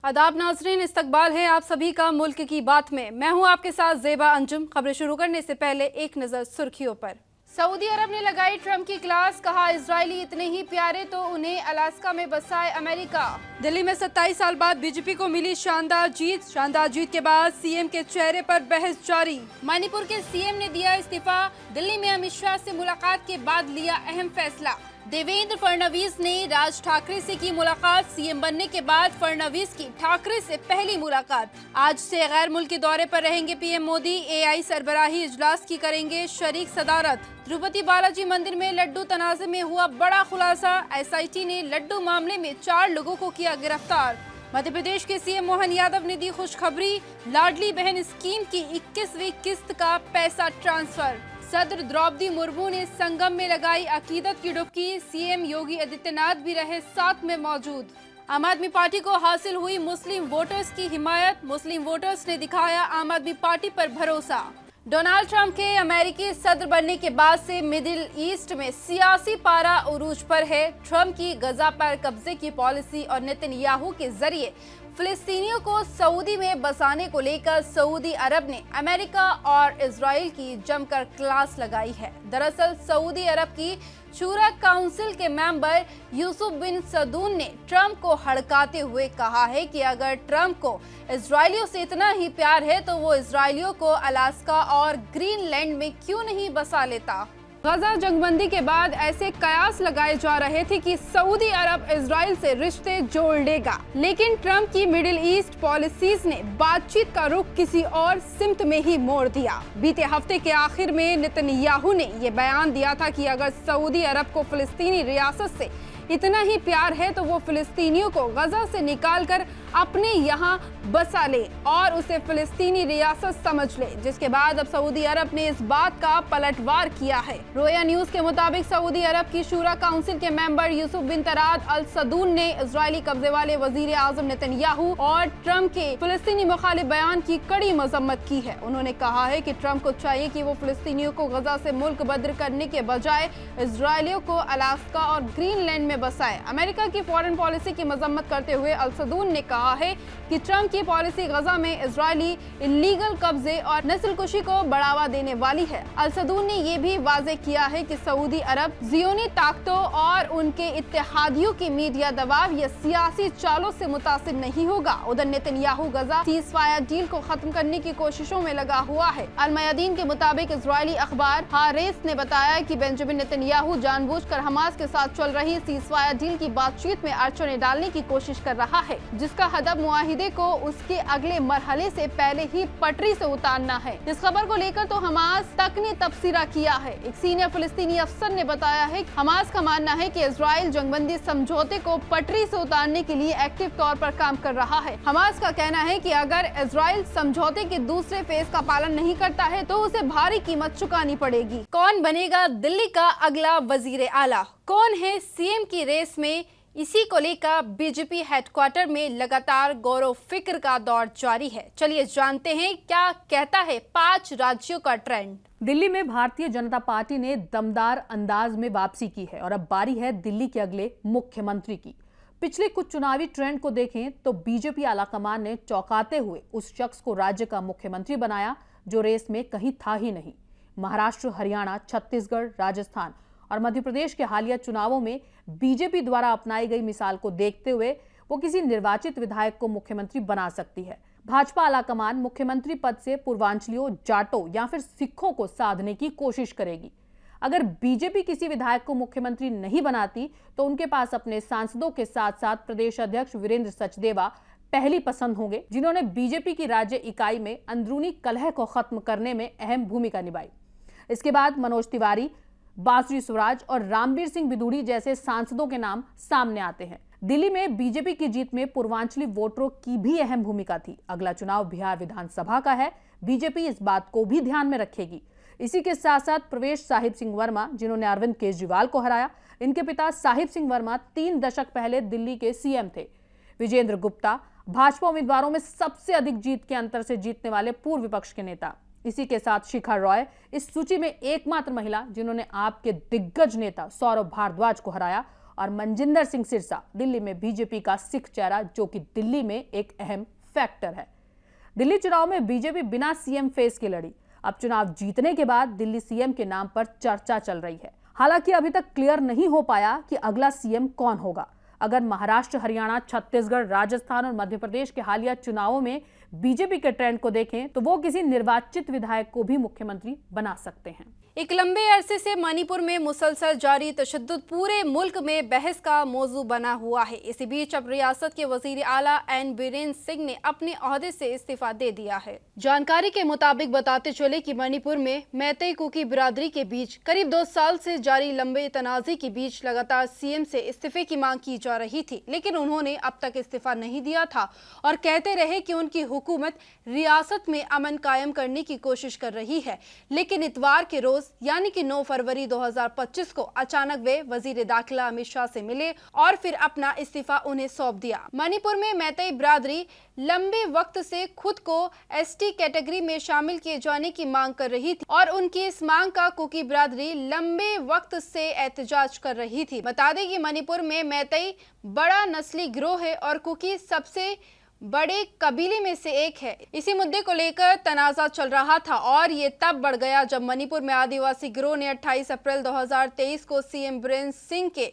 आदाब नाजरीन, इस्तकबाल है आप सभी का मुल्क की बात में। मैं हूं आपके साथ ज़ेबा अंजुम। खबरें शुरू करने से पहले एक नज़र सुर्खियों पर। सऊदी अरब ने लगाई ट्रंप की क्लास, कहा इजरायली इतने ही प्यारे तो उन्हें अलास्का में बसाए अमेरिका। दिल्ली में 27 साल बाद बीजेपी को मिली शानदार जीत के बाद सीएम के चेहरे पर बहस जारी। मणिपुर के सीएम ने दिया इस्तीफा, दिल्ली में अमित शाह से मुलाकात के बाद लिया अहम फैसला। देवेंद्र फडणवीस ने राज ठाकरे से की मुलाकात, सीएम बनने के बाद फडणवीस की ठाकरे से पहली मुलाकात। आज से गैर मुल्की दौरे पर रहेंगे पीएम मोदी, एआई सरबराही इजलास की करेंगे शरीक सदारत। तिरुपति बालाजी मंदिर में लड्डू तनाज़े में हुआ बड़ा खुलासा, एसआईटी ने लड्डू मामले में 4 लोगों को किया गिरफ्तार। मध्य प्रदेश के सीएम मोहन यादव ने दी खुशखबरी, लाडली बहन स्कीम की 21वीं किस्त का पैसा ट्रांसफर। सदर द्रौपदी मुर्मू ने संगम में लगाई अकीदत की डुबकी, सीएम योगी आदित्यनाथ भी रहे साथ में मौजूद। आम आदमी पार्टी को हासिल हुई मुस्लिम वोटर्स की हिमायत, मुस्लिम वोटर्स ने दिखाया आम आदमी पार्टी पर भरोसा। डोनाल्ड ट्रंप के अमेरिकी सदर बनने के बाद से मिडिल ईस्ट में सियासी पारा उरूज पर है। ट्रंप की गजा पर कब्जे की पॉलिसी और नेतन्याहू के जरिए फिलिस्तीनियों को सऊदी में बसाने को लेकर सऊदी अरब ने अमेरिका और इजराइल की जमकर क्लास लगाई है। दरअसल सऊदी अरब की शूरा काउंसिल के मेंबर यूसुफ बिन सदून ने ट्रंप को हड़काते हुए कहा है कि अगर ट्रंप को इजरायलियों से इतना ही प्यार है तो वो इजरायलियों को अलास्का और ग्रीनलैंड में क्यों नहीं बसा लेता। गजा जंगबंदी के बाद ऐसे कयास लगाए जा रहे थे कि सऊदी अरब इजराइल से रिश्ते जोड़ लेगा, लेकिन ट्रंप की मिडिल ईस्ट पॉलिसीज ने बातचीत का रुख किसी और सिमत में ही मोड़ दिया। बीते हफ्ते के आखिर में नेतन्याहू ने ये बयान दिया था कि अगर सऊदी अरब को फिलिस्तीनी रियासत से इतना ही प्यार है तो वो फिलिस्तीनियों को गजा से निकालकर अपने यहाँ बसा ले और उसे फिलिस्तीनी रियासत समझ ले, जिसके बाद अब सऊदी अरब ने इस बात का पलटवार किया है। रोया न्यूज के मुताबिक सऊदी अरब की शूरा काउंसिल के मेंबर यूसुफ बिन तराद अल सदून ने इजरायली कब्जे वाले वजीर आजम नेतन्याहू और ट्रंप के फिलिस्तीनी मुखालिफ बयान की कड़ी मजम्मत की है। उन्होंने कहा है कि ट्रंप को चाहिए कि वो फिलिस्तीनियों को गजा से मुल्क बदर करने के बजाय इजरायलियों को अलास्का और ग्रीनलैंड में बसाए। अमेरिका की फॉरेन पॉलिसी की मजम्मत करते हुए अल सदून ने कहा है कि ट्रंप की पॉलिसी गजा में इजरायली इलीगल कब्जे और नस्लकुशी को बढ़ावा देने वाली है। अल सदून ने यह भी वाजे किया है कि सऊदी अरब जियोनी ताकतों और उनके इत्तेहादियों की मीडिया दबाव या सियासी चालों से मुतासिर नहीं होगा। उधर नेतन्याहू गजा सीज़फायर डील को खत्म करने की कोशिशों में लगा हुआ है। अल मयादीन के मुताबिक इजरायली अखबार हारेस ने बताया कि बेंजामिन नेतन्याहू जानबूझकर हमास के साथ चल रही सीज़फायर डील की बातचीत में अड़चनें डालने की कोशिश कर रहा है, जिसका हदफ मुआहिदे को उसके अगले मरहले से पहले ही पटरी से उतारना है। इस खबर को लेकर तो हमास तक ने तबसरा किया है। एक सीनियर फिलिस्तीनी अफसर ने बताया है कि हमास का मानना है कि इजराइल जंगबंदी समझौते को पटरी से उतारने के लिए एक्टिव तौर पर काम कर रहा है। हमास का कहना है कि अगर इजराइल समझौते के दूसरे फेज का पालन नहीं करता है तो उसे भारी कीमत चुकानी पड़ेगी। कौन बनेगा दिल्ली का अगला वजीर आला, कौन है सीएम की रेस में, इसी को लेकर बीजेपी हेडक्वार्टर में लगातार गौरव फिक्र का दौर जारी है। चलिए जानते हैं क्या कहता है 5 राज्यों का ट्रेंड। दिल्ली में भारतीय जनता पार्टी ने दमदार अंदाज में वापसी की है और अब बारी है दिल्ली के अगले मुख्यमंत्री की। पिछले कुछ चुनावी ट्रेंड को देखें तो बीजेपी आलाकमान ने चौंकाते हुए उस शख्स को राज्य का मुख्यमंत्री बनाया जो रेस में कहीं था ही नहीं। महाराष्ट्र, हरियाणा, छत्तीसगढ़, राजस्थान और मध्य प्रदेश के हालिया चुनावों में बीजेपी द्वारा अपनाई गई मिसाल को देखते हुए वो किसी निर्वाचित विधायक को मुख्यमंत्री बना सकती है। भाजपा आलाकमान मुख्यमंत्री पद से पूर्वांचलियों, जाटों या फिर सिखों को साधने की कोशिश करेगी। अगर बीजेपी किसी विधायक को मुख्यमंत्री नहीं बनाती तो उनके पास अपने सांसदों के साथ साथ प्रदेश अध्यक्ष वीरेंद्र सचदेवा पहली पसंद होंगे, जिन्होंने बीजेपी की राज्य इकाई में अंदरूनी कलह को खत्म करने में अहम भूमिका निभाई। इसके बाद मनोज तिवारी, बासुरी स्वराज और रामबीर सिंह बिदूड़ी जैसे सांसदों के नाम सामने आते हैं। दिल्ली में बीजेपी की जीत में पूर्वांचली वोटरों की भी अहम भूमिका थी। अगला चुनाव बिहार विधानसभा का है, बीजेपी इस बात को भी ध्यान में रखेगी। इसी के साथ साथ प्रवेश साहिब सिंह वर्मा, जिन्होंने अरविंद केजरीवाल को हराया, इनके पिता साहिब सिंह वर्मा 3 दशक पहले दिल्ली के सीएम थे। विजेंद्र गुप्ता भाजपा उम्मीदवारों में सबसे अधिक जीत के अंतर से जीतने वाले पूर्व विपक्ष के नेता। इसी के साथ शिखा रॉय इस सूची में एकमात्र महिला जिन्होंने आप के दिग्गज नेता सौरभ भारद्वाज को हराया और मनजिंदर सिंह सिरसा दिल्ली में बीजेपी का सिख चेहरा, जो कि दिल्ली में एक अहम फैक्टर है। दिल्ली चुनाव में बीजेपी बिना सीएम फेस के लड़ी। अब चुनाव जीतने के बाद दिल्ली सीएम के नाम पर चर्चा चल रही है। हालांकि अभी तक क्लियर नहीं हो पाया कि अगला सीएम कौन होगा। अगर महाराष्ट्र, हरियाणा, छत्तीसगढ़, राजस्थान और मध्य प्रदेश के हालिया चुनावों में बीजेपी के ट्रेंड को देखें तो वो किसी निर्वाचित विधायक को भी मुख्यमंत्री बना सकते हैं। एक लंबे अरसे से मणिपुर में मुसलसल जारी तशद्दुद पूरे मुल्क में बहस का मौजू बना हुआ है। इसी बीच अब रियासत के वजीर आला एन बीरेन सिंह ने अपने ओहदे से इस्तीफा दे दिया है। जानकारी के मुताबिक बताते चले कि मणिपुर में मैतेई कुकी बिरादरी के बीच करीब 2 साल से जारी लंबे तनाजे के बीच लगातार सीएम से इस्तीफे की मांग की जा रही थी, लेकिन उन्होंने अब तक इस्तीफा नहीं दिया था और कहते रहे कि उनकी हुकूमत रियासत में अमन कायम करने की कोशिश कर रही है। लेकिन इतवार के रोज यानी कि 9 फरवरी 2025 को अचानक वे वजीर दाखिला अमित शाह से मिले और फिर अपना इस्तीफा उन्हें सौंप दिया। मणिपुर में मैतेई बिरादरी लंबे वक्त से खुद को एसटी कैटेगरी में शामिल किए जाने की मांग कर रही थी और उनकी इस मांग का कुकी बिरादरी लंबे वक्त से एहतजाज कर रही थी। बता दें कि मणिपुर में मैतेई बड़ा नस्ली गिरोह है और कुकी सबसे बड़े कबीले में से एक है। इसी मुद्दे को लेकर तनाजा चल रहा था और ये तब बढ़ गया जब मणिपुर में आदिवासी गिरोह ने 28 अप्रैल 2023 को सीएम बीरेन सिंह के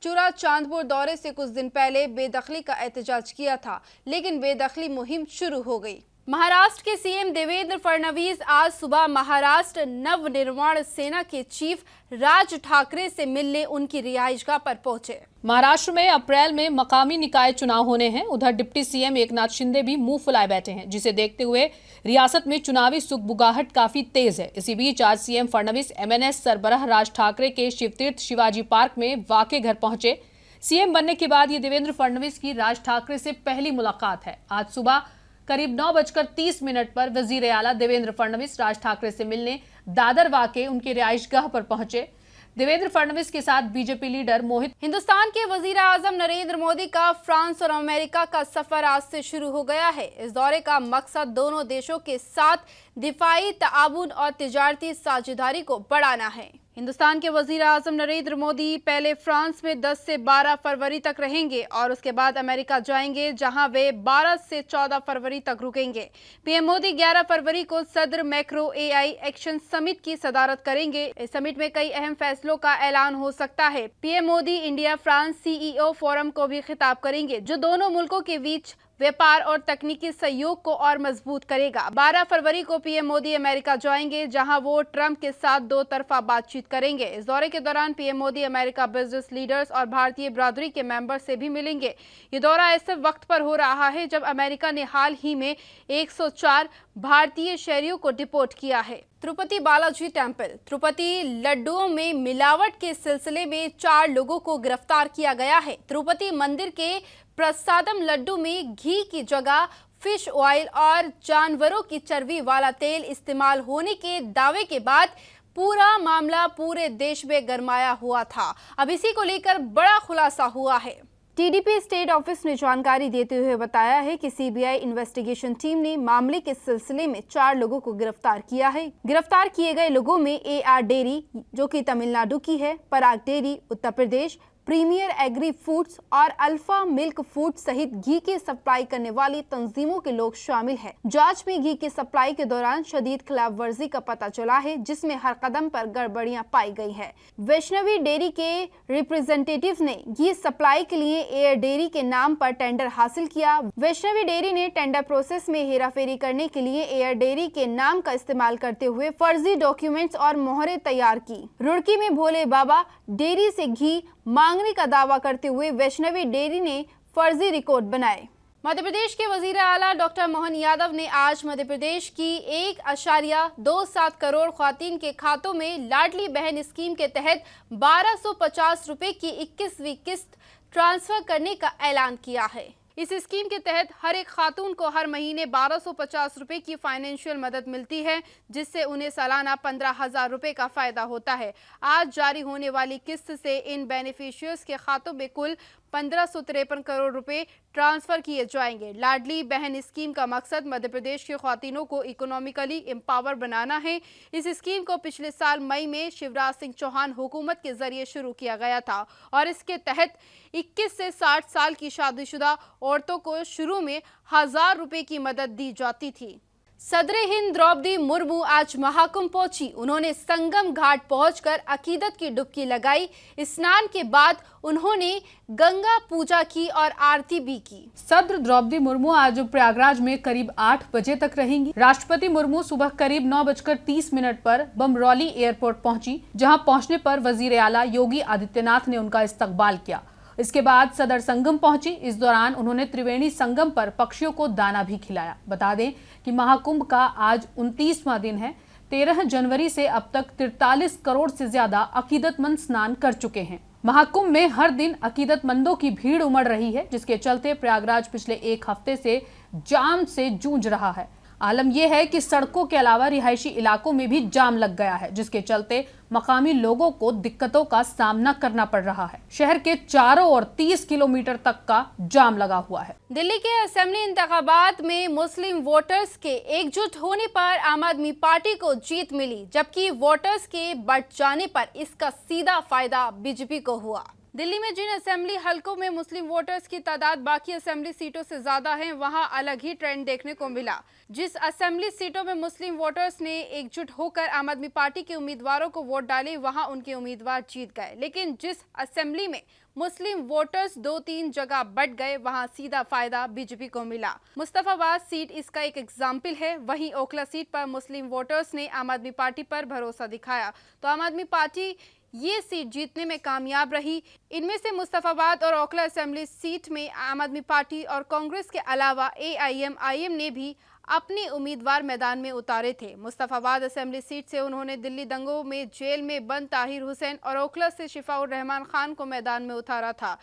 चुरा चांदपुर दौरे से कुछ दिन पहले बेदखली का एहतजाज किया था, लेकिन बेदखली मुहिम शुरू हो गई। महाराष्ट्र के सीएम देवेंद्र फडणवीस आज सुबह महाराष्ट्र नवनिर्माण सेना के चीफ राज ठाकरे से मिलने उनकी रिहाइशगाह पर पहुंचे। महाराष्ट्र में अप्रैल में मकामी निकाय चुनाव होने हैं। उधर डिप्टी सीएम एकनाथ शिंदे भी मुंह फुलाए बैठे हैं, जिसे देखते हुए रियासत में चुनावी सुगबुगाहट काफी तेज है। इसी बीच आज सीएम फडणवीस एमएनएस सरबराह राज ठाकरे के शिवतीर्थ शिवाजी पार्क में वाकई घर पहुंचे। सीएम बनने के बाद ये देवेंद्र फडणवीस की राज ठाकरे से पहली मुलाकात है। आज सुबह करीब 9:30 पर वजीर आला देवेंद्र फडणवीस राज ठाकरे से मिलने दादर वाके उनके रिहाइशगाह पर पहुंचे। देवेंद्र फडणवीस के साथ बीजेपी लीडर मोहित। हिंदुस्तान के वजीर आजम नरेंद्र मोदी का फ्रांस और अमेरिका का सफर आज से शुरू हो गया है। इस दौरे का मकसद दोनों देशों के साथ दिफाई ताउन और तिजारती साझेदारी को बढ़ाना है। हिंदुस्तान के वजीर आजम नरेंद्र मोदी पहले फ्रांस में 10 से 12 फरवरी तक रहेंगे और उसके बाद अमेरिका जाएंगे, जहां वे 12 से 14 फरवरी तक रुकेंगे। पीएम मोदी 11 फरवरी को सदर मैक्रो एआई एक्शन समिट की सदारत करेंगे। इस समिट में कई अहम फैसलों का ऐलान हो सकता है। PM Modi India France CEO forum को भी खिताब करेंगे, जो दोनों मुल्कों के बीच व्यापार और तकनीकी सहयोग को और मजबूत करेगा। 12 फरवरी को पीएम मोदी अमेरिका जाएंगे, जहां वो ट्रंप के साथ 2 तरफा बातचीत करेंगे। इस दौरे के दौरान PM Modi America business leaders और भारतीय बिरादरी के मेंबर से भी मिलेंगे। ये दौरा ऐसे वक्त पर हो रहा है जब अमेरिका ने हाल ही में 104 भारतीय शहरियों को डिपोर्ट किया है। तिरुपति बालाजी टेम्पल तिरुपति लड्डुओं में मिलावट के सिलसिले में 4 लोगों को गिरफ्तार किया गया है। तिरुपति मंदिर के प्रसादम लड्डू में घी की जगह फिश ऑयल और जानवरों की चर्बी वाला तेल इस्तेमाल होने के दावे के बाद पूरा मामला पूरे देश में गरमाया हुआ था। अब इसी को लेकर बड़ा खुलासा हुआ है। टीडीपी स्टेट ऑफिस ने जानकारी देते हुए बताया है कि सीबीआई इन्वेस्टिगेशन टीम ने मामले के सिलसिले में 4 लोगों को गिरफ्तार किया है। गिरफ्तार किए गए लोगों में एआर डेयरी, जो कि तमिलनाडु की है, पराग dairy Uttar Pradesh, premiere agree foods और अल्फा मिल्क फूड सहित घी की सप्लाई करने वाली तंजीमों के लोग शामिल हैं। जांच में घी की सप्लाई के दौरान शदीद खिलाफ वर्जी का पता चला है, जिसमें हर कदम पर गड़बड़ियां पाई गई है। वैष्णवी डेयरी के रिप्रेजेंटेटिव ने घी सप्लाई के लिए एयर डेयरी के नाम पर टेंडर हासिल किया। वैष्णवी डेयरी ने टेंडर प्रोसेस में हेराफेरी करने के लिए एयर डेयरी के नाम का इस्तेमाल करते हुए फर्जी डॉक्यूमेंट्स और मोहरें तैयार की। रुड़की में भोले बाबा डेयरी से घी मांगने का दावा करते हुए वैष्णवी डेयरी ने फर्जी रिकॉर्ड बनाए। मध्य प्रदेश के वजीर आला डॉक्टर मोहन यादव ने आज मध्य प्रदेश की 1.27 करोड़ ख्वातीन के खातों में लाडली बहन स्कीम के तहत 1250 रुपए की 21वीं किस्त ट्रांसफर करने का ऐलान किया है। इस स्कीम के तहत हर एक खातून को हर महीने 1250 रुपए की फाइनेंशियल मदद मिलती है, जिससे उन्हें सालाना 15,000 रुपए का फायदा होता है। आज जारी होने वाली किस्त से इन बेनिफिशियर्स के खातों में कुल 1553 करोड़ रुपए ट्रांसफर किए जाएंगे। लाडली बहन स्कीम का मकसद मध्य प्रदेश की ख्वातीनों को इकोनॉमिकली एम्पावर बनाना है। इस स्कीम को पिछले साल मई में शिवराज सिंह चौहान हुकूमत के जरिए शुरू किया गया था और इसके तहत 21 से 60 साल की शादीशुदा औरतों को शुरू में 1000 रुपए की मदद दी जाती थी। सदर हिंद द्रौपदी मुर्मू आज महाकुंभ पहुंची। उन्होंने संगम घाट पहुंचकर अकीदत की डुबकी लगाई। स्नान के बाद उन्होंने गंगा पूजा की और आरती भी की। सदर द्रौपदी मुर्मू आज प्रयागराज में करीब 8 बजे तक रहेंगी। राष्ट्रपति मुर्मू सुबह करीब 9:30 पर बमरौली एयरपोर्ट पहुंची, जहां पहुंचने पर वजीर आला योगी आदित्यनाथ ने उनका इस्तकबाल किया। इसके बाद सदर संगम पहुंची। इस दौरान उन्होंने त्रिवेणी संगम पर पक्षियों को दाना भी खिलाया। बता दें कि महाकुंभ का आज 29वां दिन है। 13 जनवरी से अब तक 43 करोड़ से ज्यादा अकीदतमंद स्नान कर चुके हैं। महाकुंभ में हर दिन अकीदतमंदों की भीड़ उमड़ रही है, जिसके चलते प्रयागराज पिछले एक हफ्ते से जाम से जूझ रहा है। आलम यह है कि सड़कों के अलावा रिहायशी इलाकों में भी जाम लग गया है, जिसके चलते मकामी लोगों को दिक्कतों का सामना करना पड़ रहा है। शहर के चारों ओर 30 किलोमीटर तक का जाम लगा हुआ है। दिल्ली के असेंबली इंतखाबात में मुस्लिम वोटर्स के एकजुट होने पर आम आदमी पार्टी को जीत मिली, जबकि वोटर्स के बढ़ जाने पर इसका सीधा फायदा बीजेपी को हुआ। दिल्ली में जिन असेंबली हलकों में मुस्लिम वोटर्स की तादाद बाकी असेंबली सीटों से ज्यादा है, वहां अलग ही ट्रेंड देखने को मिला। जिस असेंबली सीटों में मुस्लिम वोटर्स ने एकजुट होकर आम आदमी पार्टी के उम्मीदवारों को वोट डाले, वहां उनके उम्मीदवार जीत गए। लेकिन जिस असेंबली में मुस्लिम वोटर्स 2-3 जगह बट गए, वहां सीधा फायदा बीजेपी को मिला। मुस्तफाबाद सीट इसका एक एग्जाम्पल है। वहीं ओखला सीट पर मुस्लिम वोटर्स ने आम आदमी पार्टी पर भरोसा दिखाया, तो आम आदमी पार्टी ये सीट जीतने में कामयाब रही। इनमें से मुस्तफाबाद और ओखला असेंबली सीट में आम आदमी पार्टी और कांग्रेस के अलावा AIM ने भी अपने उम्मीदवार मैदान में उतारे थे। मुस्तफाबाद असेंबली सीट से उन्होंने दिल्ली दंगों में जेल में बंद ताहिर हुसैन और ओखला से शिफाउर रहमान खान को मैदान में उतारा था।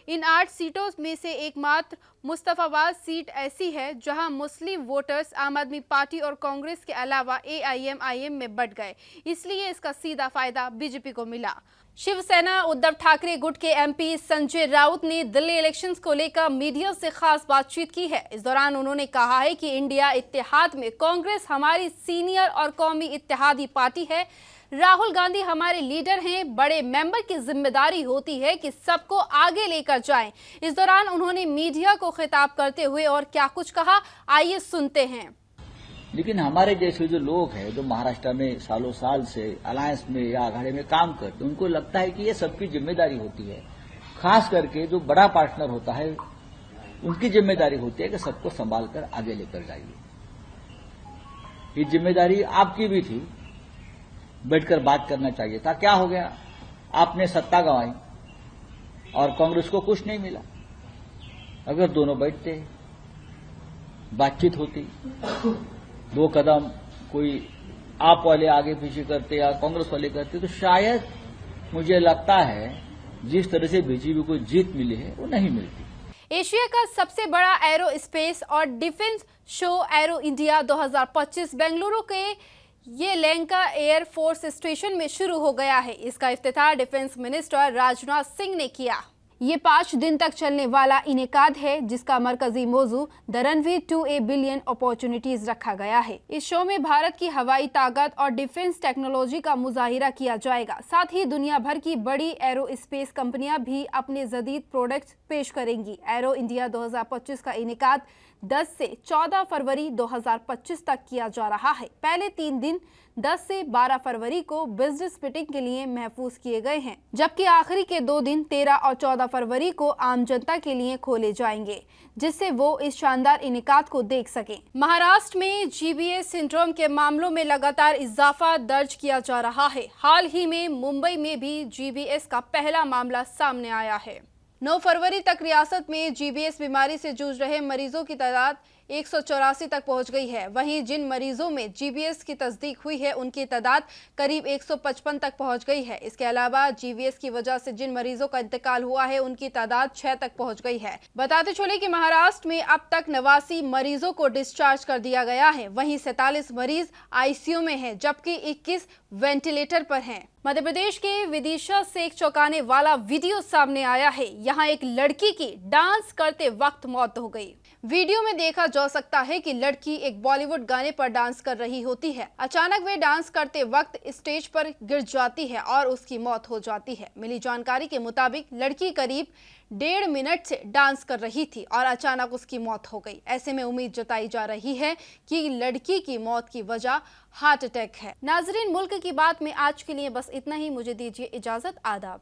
इन 8 सीटों में से एकमात्र मुस्तफाबाद सीट ऐसी है जहां मुस्लिम वोटर्स आम आदमी पार्टी और कांग्रेस के अलावा AIM में बट गए, इसलिए इसका सीधा फायदा बीजेपी को मिला। शिवसेना उद्धव ठाकरे गुट के MP संजय राउत ने दिल्ली इलेक्शंस को लेकर मीडिया से खास बातचीत की है। इस दौरान उन्होंने कहा है कि इंडिया इत्तेहाद में कांग्रेस हमारी सीनियर और कौमी इत्तेहादी पार्टी है। राहुल गांधी हमारे लीडर हैं। बड़े मेंबर की जिम्मेदारी होती है कि सबको आगे लेकर जाएं। इस दौरान उन्होंने मीडिया को खिताब करते हुए और क्या कुछ कहा, आइए सुनते हैं। लेकिन हमारे जैसे जो लोग हैं, जो महाराष्ट्र में सालों साल से अलायंस में या आघाड़ी में काम करते, उनको लगता है कि ये सबकी जिम्मेदारी होती है। खास करके जो बड़ा पार्टनर होता है, उनकी जिम्मेदारी होती है कि सबको संभाल कर आगे लेकर जाइए। ये जिम्मेदारी आपकी भी थी, बैठकर बात करना चाहिए था। क्या हो गया, आपने सत्ता गंवाई और कांग्रेस को कुछ नहीं मिला। अगर दोनों बैठते, बातचीत होती, 2 कदम कोई आप वाले आगे पीछे करते या कांग्रेस वाले करते, तो शायद मुझे लगता है जिस तरह से बीजेपी को जीत मिली है वो नहीं मिलती। एशिया का सबसे बड़ा एरो स्पेस और defence show arrow India 2025 Bengaluru के ये लैंका एयर फोर्स स्टेशन में शुरू हो गया है। इसका इफ्तिताह डिफेंस मिनिस्टर राजनाथ सिंह ने किया। ये 5 दिन तक चलने वाला इनेकाद है, जिसका मरकजी मौजू the runway to a billion opportunities रखा गया है। इस शो में भारत की हवाई ताकत और डिफेंस टेक्नोलॉजी का मुजाहिरा किया जाएगा। साथ ही दुनिया भर की बड़ी एरो स्पेस कंपनियां भी अपने जदीद प्रोडक्ट्स पेश करेंगी। एरो इंडिया 2025 का इनेकाद 10 से 14 फरवरी 2025 तक किया जा रहा है। पहले 3 दिन 10 से 12 फरवरी को बिजनेस मीटिंग के लिए महफूज किए गए हैं, जबकि आखिरी के 2 दिन 13 और 14 फरवरी को आम जनता के लिए खोले जाएंगे, जिससे वो इस शानदार इनेकाद को देख सकें। महाराष्ट्र में GBS सिंड्रोम के मामलों में लगातार इजाफा दर्ज किया जा रहा है। हाल ही में मुंबई में भी GBS का पहला मामला सामने आया है। 9 फरवरी तक रियासत में GBS बीमारी से जूझ रहे मरीजों की तादाद 184 तक पहुंच गई है। वहीं जिन मरीजों में GBS की तस्दीक हुई है, उनकी तादाद करीब 155 तक पहुंच गई है। इसके अलावा GBS की वजह से जिन मरीजों का इंतकाल हुआ है, उनकी तादाद 6 तक पहुंच गई है। बताते चले कि महाराष्ट्र में अब तक 89 मरीजों को डिस्चार्ज कर दिया गया है। वहीं 47 मरीज ICU में हैं, जबकि 21 वेंटिलेटर पर हैं। मध्य प्रदेश के विदिशा से एक चौंकाने वाला वीडियो सामने आया है। यहाँ एक लड़की की डांस करते वक्त मौत हो गई। वीडियो में देखा जा सकता है कि लड़की एक बॉलीवुड गाने पर डांस कर रही होती है। अचानक वे डांस करते वक्त स्टेज पर गिर जाती है और उसकी मौत हो जाती है। मिली जानकारी के मुताबिक लड़की करीब 1.5 मिनट से डांस कर रही थी और अचानक उसकी मौत हो गई। ऐसे में उम्मीद जताई जा रही है कि लड़की की मौत की वजह हार्ट अटैक है। नाजरीन, मुल्क की बात में आज के लिए बस इतना ही। मुझे दीजिए इजाजत। आदाब।